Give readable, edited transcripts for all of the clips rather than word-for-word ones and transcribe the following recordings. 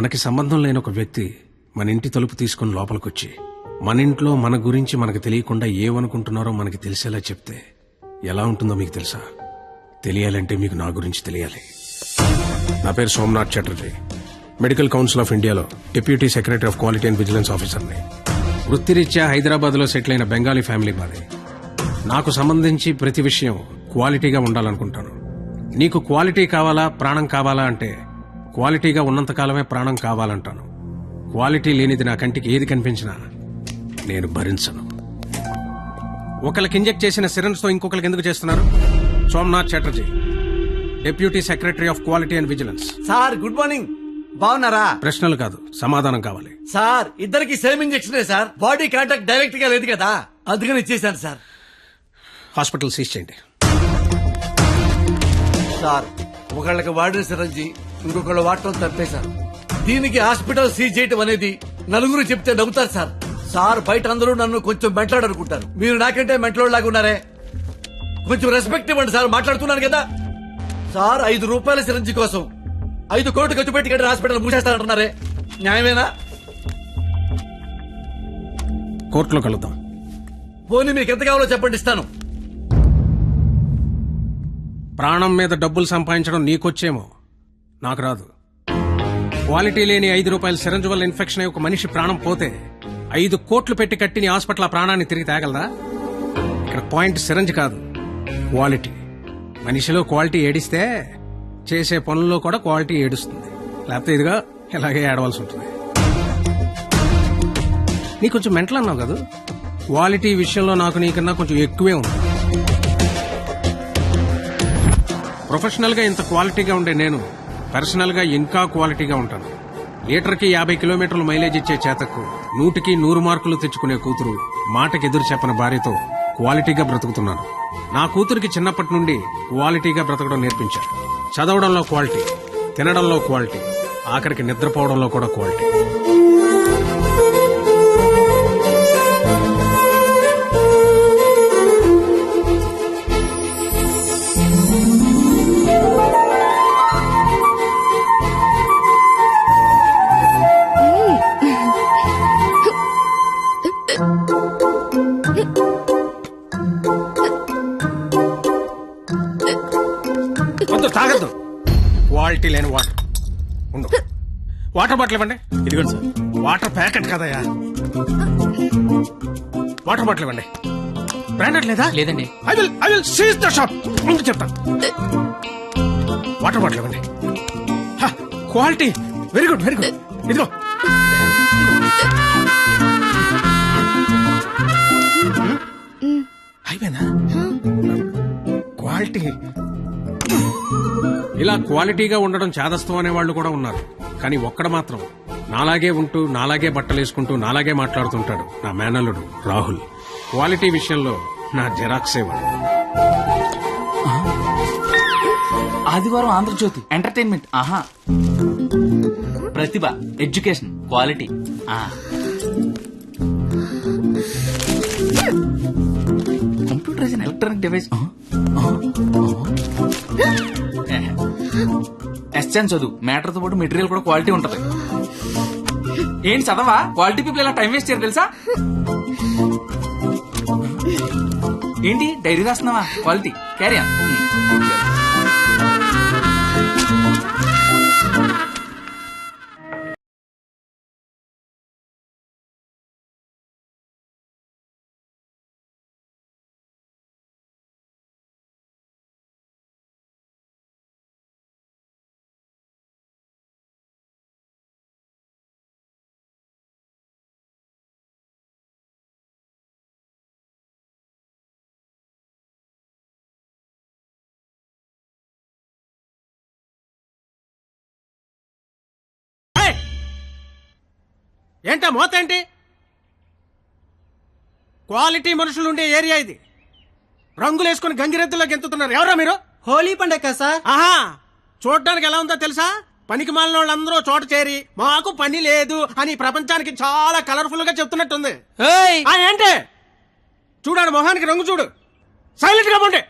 మనకి సంబంధం లేని ఒక వ్యక్తి మన ఇంటి తలుపు తీసుకుని లోపలికొచ్చి మన ఇంట్లో మన గురించి మనకు తెలియకుండా ఏమనుకుంటున్నారో మనకి తెలిసేలా చెప్తే ఎలా ఉంటుందో మీకు తెలుసా? తెలియాలంటే మీకు నా గురించి తెలియాలి. నా పేరు Somnath Chatterjee. Medical council of ఇండియాలో deputy secretary of quality and vigilance ఆఫీసర్ని. వృత్తిరీత్యా హైదరాబాద్ లో సెటిల్ అయిన బెంగాలీ ఫ్యామిలీ మాది. నాకు సంబంధించి ప్రతి విషయం క్వాలిటీగా ఉండాలనుకుంటాను. నీకు క్వాలిటీ కావాలా, ప్రాణం కావాలా అంటే క్వాలిటీగా ఉన్నంతకాలమే ప్రాణం కావాలంటాను. క్వాలిటీ లేనిది నా కంటికి ఏది కనిపించినా నేను భరించను. ఒకరికి ఇంజెక్ట్ చేసిన సిరంజ్ తో ఇంకొకరికి ఎందుకు చేస్తున్నారు? Somnath Chatterjee, deputy secretary of quality and vigilance. Sir good morning. బాగున్నారా? ప్రశ్నలు కాదు, సమాధానం కావాలి. సార్ ఇద్దరికి same injection sir. Body contact direct గా లేదు కదా, అందుకని ఇచ్చేసాను సార్. హాస్పిటల్ సీజ్ చేయండి. సార్ ఒకళ్ళకి వాడిన సిరంజి ఇంకొకళ్ళు వాడటం తప్పేశారు. దీనికి హాస్పిటల్ సీజ్ చేయటం అనేది నలుగురు చెప్తే నవ్వుతారు సార్. సార్ బయట అందరూ నన్ను కొంచెం మెంట్లాడు అనుకుంటారు. మీరు నాకంటే మెంట్లోలాగా ఉన్నారే, కొంచెం రెస్పెక్ట్ ఇవ్వండి సార్. మాట్లాడుతున్నాను కదా సార్. 5 రూపాయల సిరంజి కోసం 5 కోట్లు ఖర్చు పెట్టి కట్టిన హాస్పిటల్ మూసేస్తారంటున్నారే, న్యాయమేనా? కోర్టులో కలుద్దాం. పోనీ మీకు ఎంత కావాలో చెప్పండి, ఇస్తాను. ప్రాణం మీద డబ్బులు సంపాదించడం నీకొచ్చేమో, నాకు రాదు. క్వాలిటీ లేని 5 రూపాయల సిరంజ్ వల్ల ఇన్ఫెక్షన్ అయ్యి ఒక మనిషి ప్రాణం పోతే 5 కోట్లు పెట్టి కట్టిన హాస్పిటల్ ఆ ప్రాణాన్ని తిరిగి తేగలదా? ఇక్కడ పాయింట్ సిరంజ్ కాదు, క్వాలిటీ. మనిషిలో క్వాలిటీ ఏడిస్తే చేసే పనుల్లో కూడా క్వాలిటీ ఏడుస్తుంది. లేకపోతే ఇదిగా ఇలాగే ఏడవలసి ఉంటుంది. నీ కొంచెం మెంటల్ అన్నావు కదా, క్వాలిటీ విషయంలో నాకు నీకన్నా కొంచెం ఎక్కువే ఉంది. ప్రొఫెషనల్ గా ఇంత క్వాలిటీగా ఉండే నేను పర్సనల్ గా ఇంకా క్వాలిటీగా ఉంటాను. లీటర్కి 50 కిలోమీటర్లు మైలేజ్ ఇచ్చే చేతకు 100కి 100 మార్కులు తెచ్చుకునే కూతురు, మాటకి ఎదురు చెప్పని భార్యతో క్వాలిటీగా బ్రతుకుతున్నాను. నా కూతురికి చిన్నప్పటి నుండి క్వాలిటీగా బ్రతకడం నేర్పించారు. చదవడంలో క్వాలిటీ, తినడంలో క్వాలిటీ, ఆఖరికి నిద్రపోవడంలో కూడా క్వాలిటీ. తాగద్దు, క్వాలిటీ లేని వాటర్ ఉండు. వాటర్ బాటిల్ ఇవ్వండి. ఇదిగోండి సార్. వాటర్ ప్యాకెట్ కదయా, వాటర్ బాటిల్ ఇవ్వండి. బ్రాండెడ్ లేదా? లేదండి. I will seize the shop. ముందు చెప్తాను. వాటర్ బాటిల్ ఇవ్వండి. Quality very good, very good. ఇదిగో అయిపోయిందా? క్వాలిటీ. ఇలా క్వాలిటీగా ఉండడం చాదస్తం అనే వాళ్ళు కూడా ఉన్నారు. కానీ ఒక్కడ మాత్రం నాలాగే ఉంటూ, నాలాగే బట్టలేసుకుంటూ, నాలాగే మాట్లాడుతుంటాడు. నా మేనల్లుడు రాహుల్. క్వాలిటీ విషయంలో నా జెరాక్సే వాడు. ఆదివారం ఆంధ్రజ్యోతి ఎంటర్టైన్మెంట్. ఆహా, ప్రతిభ, education, quality. Computer is an electronic device. ఎస్ఎన్ చదువు, మ్యాటర్ తో పాటు మెటీరియల్ కూడా క్వాలిటీ ఉంటది. ఏంటి చదవా? క్వాలిటీ పీపుల్ ఇలా టైం వేస్ట్ చేయరు తెలుసా? ఏంటి డైరీ రాస్తున్నావా? క్వాలిటీ. Carry on. ఏంటా మోత ఏంటి? క్వాలిటీ మనుషులు ఉండే ఏరియా ఇది. రంగులు వేసుకుని గంగిరెద్దులో గెంతుతున్నారు. ఎవరా మీరు? హోలీ పండగ సార్. ఆహా, చూడడానికి ఎలా ఉందో తెలుసా? పనికి మాలిన వాళ్ళందరూ చోట చేరి మాకు పని లేదు అని ప్రపంచానికి చాలా కలర్ఫుల్ గా చెప్తున్నట్టుంది. ఏంటి చూడాడు, మొహానికి రంగు చూడు. సైలెంట్ గా ఉండే.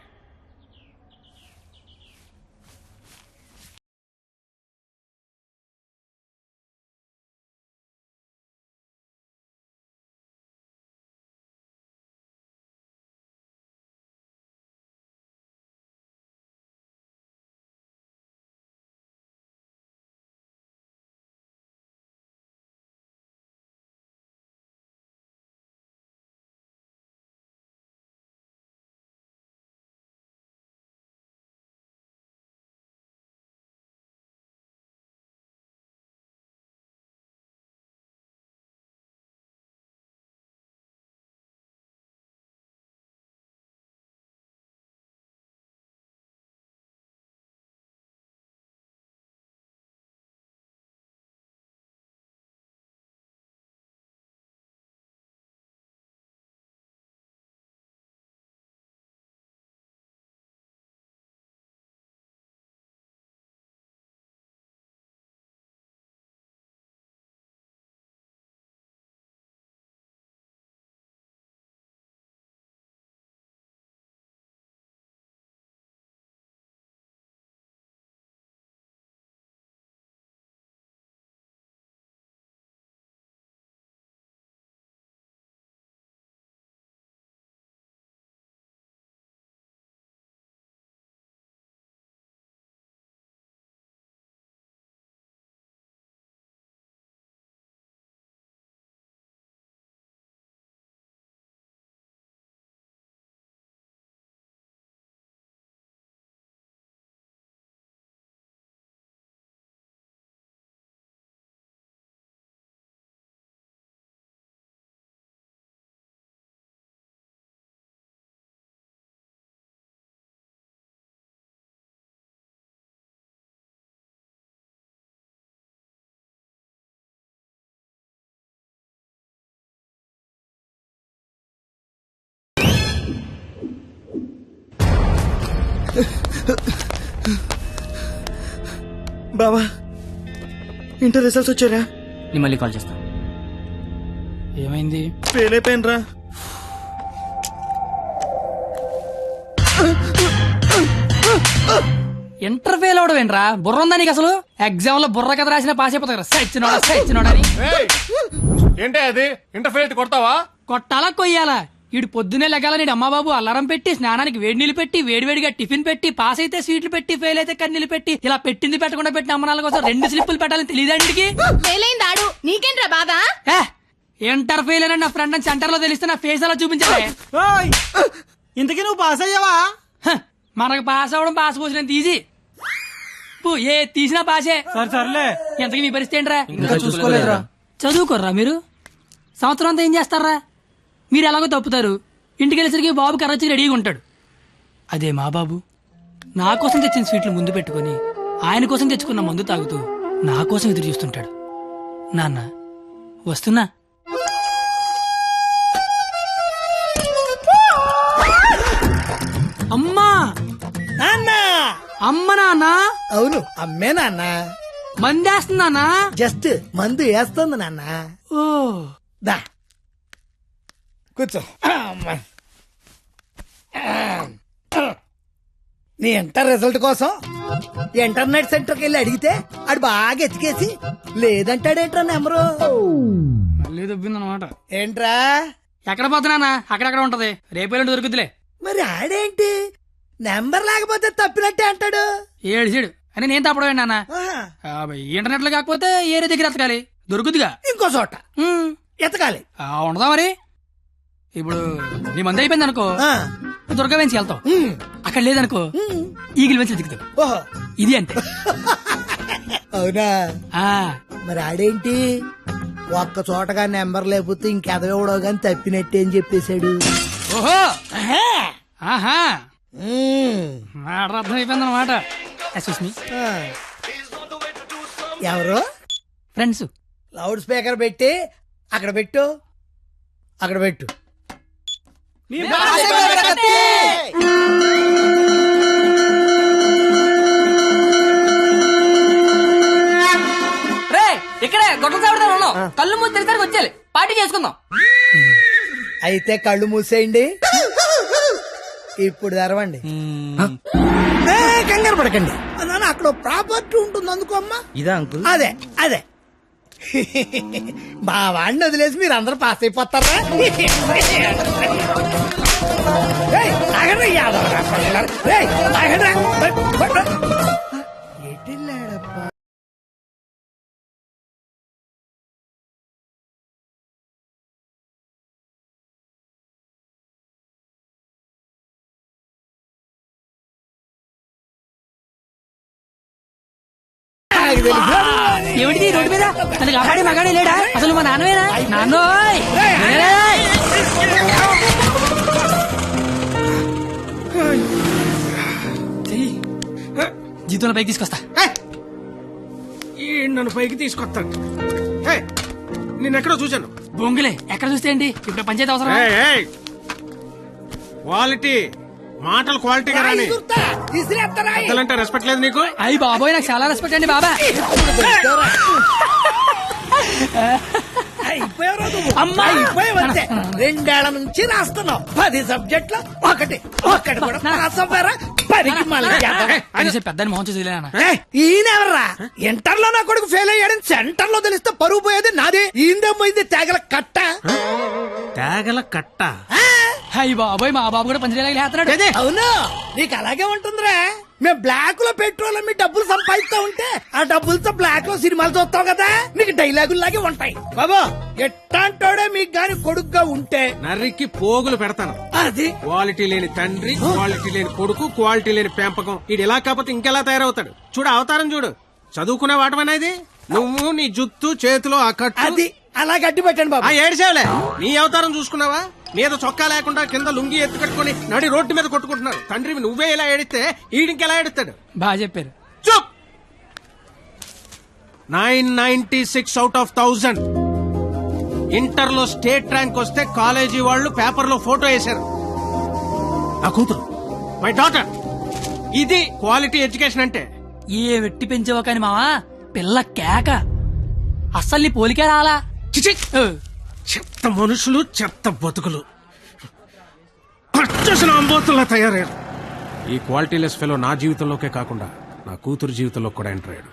బావా ఇంటర్ రిజల్ట్స్ వచ్చారా? నేను మళ్ళీ కాల్ చేస్తా. ఏమైంది? ఫెయిల్ అయిపోయినరా. ఇంటర్ ఫెయిల్ అవడం ఏంట్రా? బుర్ర ఉందా నీకు అసలు? ఎగ్జామ్ లో బుర్ర కథ రాసిన పాస్ అయిపోతారు. సచ్చినోడా అని ఏంటే అది ఇంటర్ఫేర్ కొడతావా? కొట్టాలా కొయ్యాలా? ఇటు పొద్దునే లెగాల నీడు అమ్మబాబు అలారం పెట్టి స్నానానికి వేడి నీళ్ళు పెట్టి వేడివేడిగా టిఫిన్ పెట్టి పాస్ అయితే స్వీట్లు పెట్టి ఫెయిల్ అయితే కన్నీళ్ళు పెట్టి ఇలా పెట్టింది పెట్టకుండా పెట్టిన అమ్మనాల కోసం 2 స్లిప్పులు పెట్టాలని తెలియదండికి. ఫెయిలైందాడు నీకేంట్రా బాధ? ఇంటర్ ఫెయిల్ అని నా ఫ్రెండ్ అని సెంటర్ లో తెలిస్తే నా ఫేస్ అలా చూపించాలి. ఇంతకీ నువ్వు పాస్ అయ్యావా? మనకు పాస్ అవడం పాస్ పోసినంత ఈజీ. ఏ తీసినా పాసే. సర్లే. ఎంతకీ మీ పరిస్థితి ఏంట్రా? ఇంకా చూసుకోలేదురా. చదువుకోర్రా మీరు. సంవత్సరం అంతా ఏం చేస్తారా? మీరు ఎలాగో తప్పుతారు. ఇంటికి వెళ్ళేసరికి బాబు కర్రొచ్చి రెడీగా ఉంటాడు. అదే మా బాబు నా కోసం తెచ్చిన స్వీట్లు ముందు పెట్టుకుని ఆయన కోసం తెచ్చుకున్న మందు తాగుతూ నా కోసం ఎదురు చూస్తుంటాడు. నాన్న వస్తున్నా. అమ్మా నాన్న. అమ్మ నాన్న. అవును అమ్మే నాన్న. మందేస్తున్నానా? జస్ట్ మందు వేస్తుంది నాన్న. ఓ దా కూర్చో. అమ్మా. నీ ఇంటర్ రిజల్ట్ కోసం ఇంటర్నెట్ సెంటర్కి వెళ్ళి అడిగితే ఆడు బాగా ఎతికేసి లేదంటాడేంట్రా నెంబరు. మళ్ళీ దొబ్బిందనమాట. ఏంట్రా? ఎక్కడ పోతున్నానా? అక్కడక్కడ ఉంటది. రేపేళ్ళు దొరుకుతులే. మరి ఆడేంటి నెంబర్ లేకపోతే తప్పినట్టే అంటాడు. ఏడు అని నేను తప్పడం నాన్న. ఆహా. ఇంటర్నెట్ లో కాకపోతే ఏరే దగ్గర ఎతకాలి. దొరుకుతుగా ఇంకో చోట ఎతకాలి. ఉండదా మరి? ఇప్పుడు నీ మంది అయిపోయింది అనుకో, ఆ. దుర్గా వెంచి వెళ్తావు. అక్కడ లేదనుకో ఈగిల్ వెంచి దిగుతావు. ఓహో ఇది అంతే. అవునా? ఆ మరి ఆడేంటి ఒక్క చోటగా నెంబర్ లేకపోతే ఇంకెదవడో గాని తప్పినట్టే అని చెప్పేశాడు. ఓహో ఆహా ఉమ్. మాట అర్థం అయిపోయింది అనమాట. సుస్మి ఆ. ఎవరు? ఫ్రెండ్స్. లౌడ్ స్పీకర్ పెట్టి అక్కడ పెట్టు. అక్కడ పెట్టు. రే ఇక్కడే గొడవ చావడతా ఉన్నాం. కళ్ళు మూసి తెరిసరికి వచ్చేయాలి. పార్టీ చేసుకుందాం. అయితే కళ్ళు మూసేయండి. ఇప్పుడు తెరవండి. కంగారు పడకండి. నాన్న అక్కడ ప్రాపర్టీ ఉంటుంది అందుకో అమ్మా. ఇదా అంకుల్? అదే అదే మా వాడిని వదిలేసి మీరు అందరూ పాస్ అయిపోతారా? ఏయ్, ఆగండి, యాదవరా పిల్లలు. ఏయ్, ఆగండి. ఎటెళ్ళాడప్పా? ఏమిటి రోడ్డు మీద తనకి ఆడే మగాడే లేడా? అసలు మా నాన్నవేనా? నాన్నోయ్ జీతంలో పైకి తీసుకొస్తా. ఈ నన్ను పైకి తీసుకొస్తాడు. నేనెక్కడో చూశాను. బొంగులే ఎక్కడ చూస్తే ఏంటి? ఇప్పుడు పంచాయతీ అవసరం. క్వాలిటీ మాటలు క్వాలిటీగా రాని. తీసుకురేస్తారా? పెద్దలంటే రెస్పెక్ట్ లేదు నీకు? అయ్యి బాబోయ్ నాకు చాలా రెస్పెక్ట్ అండి బాబా. అమ్మా! అయిపోయావంతే. 2 ఏళ్ల నుంచి రాస్తున్నావు 10 సబ్జెక్టులు ఒకటి కూడా పాస్ అవ్వరా? పనికి మళ్ళీ అనేసి పెద్దని మోహన్ చూసి ఈయనెవర్రా? ఇంటర్ లో నా కొడుకు ఫెయిల్ అయ్యాడని సెంటర్ లో తెలిస్తే పరువు పోయేది నాది. ఈందేమైంది తేగల కట్ట. తేగల కట్ట. అయ్యి బాబోయ్ మా బాబు కూడా పంచలేలాగా లేస్తున్నాడు. అవును నీకు అలాగే ఉంటుందిరా. మేము బ్లాక్ లో పెట్రోల్ మీ డబ్బులు సంపాదిస్తా ఉంటే ఆ డబ్బులతో బ్లాక్ లో సినిమాలు చూస్తావు కదా, నీకు డైలాగుల్లాగే ఉంటాయి. బాబా ఎట్టాంటోడే మీకు గాని కొడుకుగా ఉంటే నర్రికి పోగులు పెడతాను. అది క్వాలిటీ లేని తండ్రి, క్వాలిటీ లేని కొడుకు, క్వాలిటీ లేని పెంపకం. ఇది ఇలా కాకపోతే ఇంకెలా తయారవుతాడు? చూడు అవతారం చూడు. చదువుకునే వాటమేనా ఇది? నువ్వు నీ జుత్తు చేతిలో ఆ కట్టు. అది అలా గట్టి పెట్టండి బాబా. ఏడిసేవలే. నీ అవతారం చూసుకున్నావా? మీద చొక్కా లేకుండా కింద లుంగి ఎత్తు కట్టుకుని నడి రోడ్డు మీద కొట్టుకుంటున్నారు. తండ్రివి నువ్వే ఇలా ఏడిస్తే ఈడింకెలా ఏడుస్తాడు? బాగా చెప్పారు. చూప్. 996 out of 1000. ఇంటర్ లో స్టేట్ ర్యాంక్ వస్తే కాలేజీ వాళ్ళు పేపర్ లో ఫోటో వేశారు. నా కూతురు, మై డాటర్. ఇది క్వాలిటీ ఎడ్యుకేషన్ అంటే. ఏ వెట్టి పెంచావో కాని మావా పిల్ల కేక అస్సలు నీ పోలికే రాలా చిచి! ఓ, చెత్త మనుషులు చెత్త బతుకులు పచ్చసిన అంబోతుల్లా తయారయ్యారు. ఈ క్వాలిటీలెస్ ఫెలో నా జీవితంలోకే కాకుండా నా కూతురు జీవితంలో కూడా ఎంటర్ అయ్యాడు.